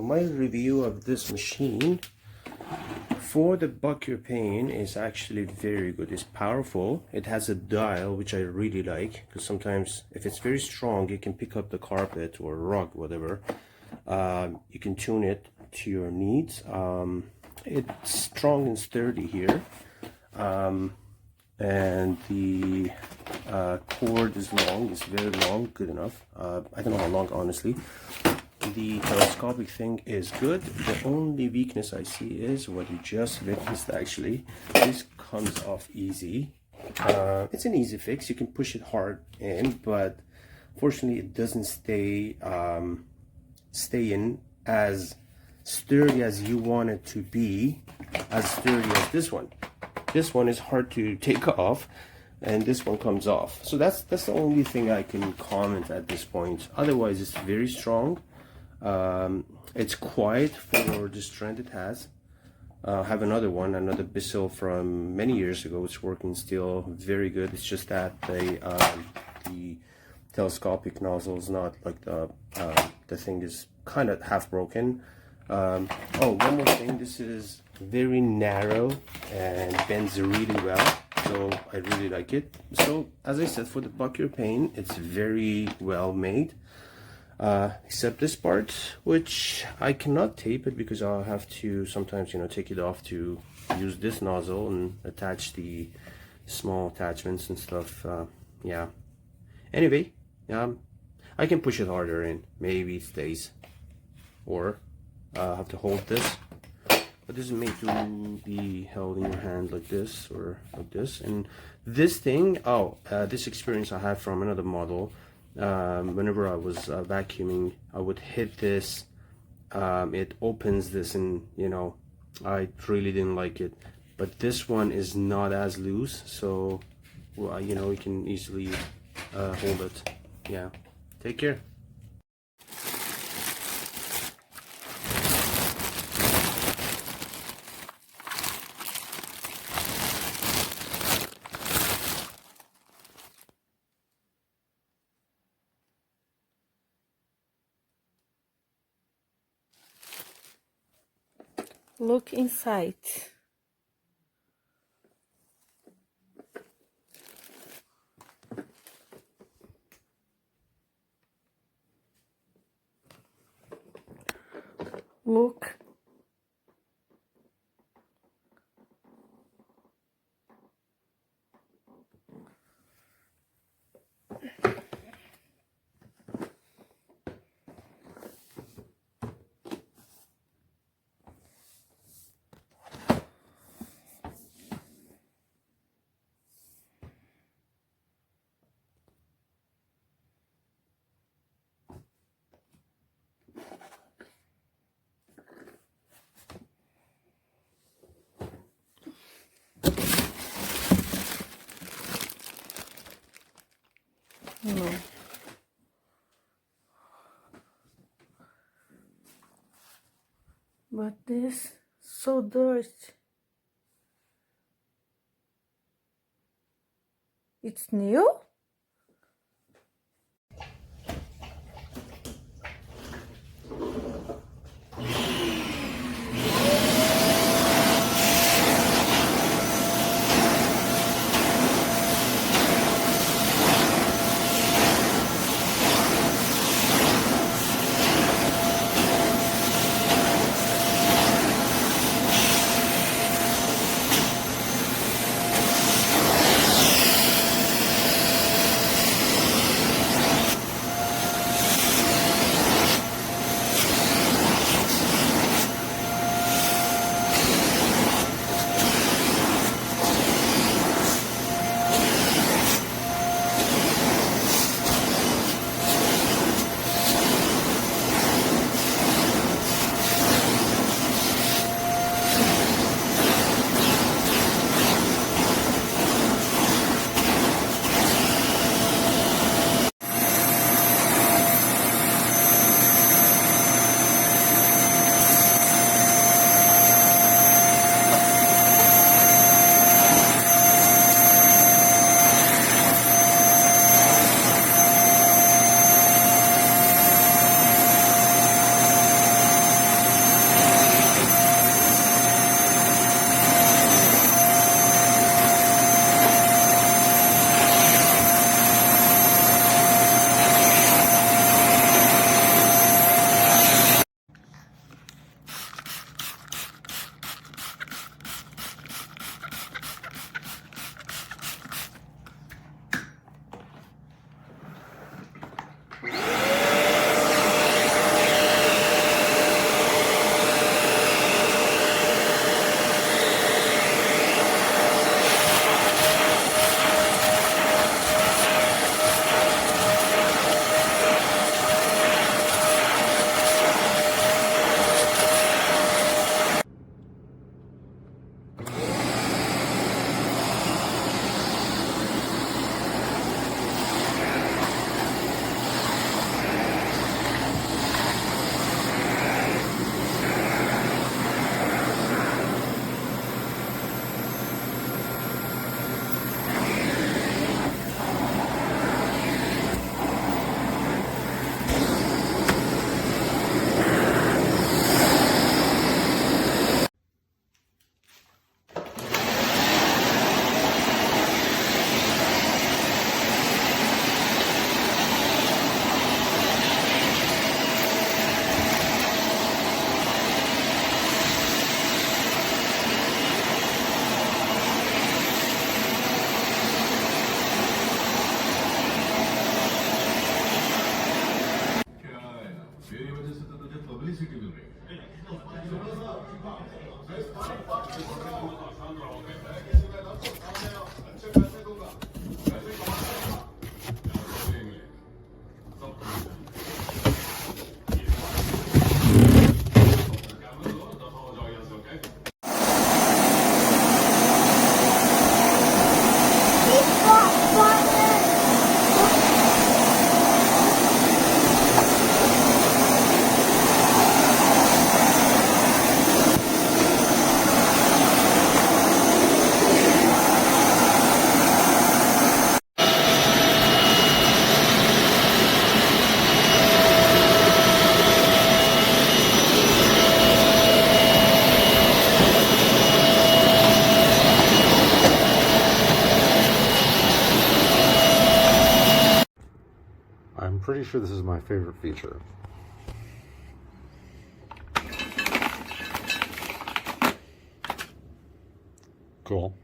my review of this machine for the buck your pain is actually very good. It's powerful. It has a dial, which I really like, because sometimes if it's very strong, it can pick up the carpet or rug, whatever. You can tune it to your needs. It's strong and sturdy here, and the cord is long. It's very long, good enough. I don't know how long, honestly. The telescopic thing is good. The only weakness I see is what you just witnessed. Actually, this comes off easy. It's an easy fix. You can push it hard in, but fortunately it doesn't stay in as sturdy as you want it to be, as sturdy as this one. This one is hard to take off, and this one comes off. So that's the only thing I can comment at this point. Otherwise, it's very strong. It's quiet for the strength it has. I have another Bissell from many years ago. It's working still very good. It's just that the telescopic nozzle is not like the thing is kind of half broken. Oh, one more thing. This is very narrow and bends really well, so I really like it. So as I said, for the buck your pain, it's very well made. Except this part, which I cannot tape it because I'll have to sometimes, take it off to use this nozzle and attach the small attachments and stuff. Yeah. Anyway, I can push it harder in. Maybe it stays. Or I have to hold this. But this is made to be held in your hand like this or like this. And this thing, this experience I had from another model. Whenever I was vacuuming, I would hit this. It opens this, and I really didn't like it. But this one is not as loose, so you can easily hold it. Yeah. Take care. Look inside. Look. No. But this so dirty. It's new? I'm pretty sure this is my favorite feature. Cool.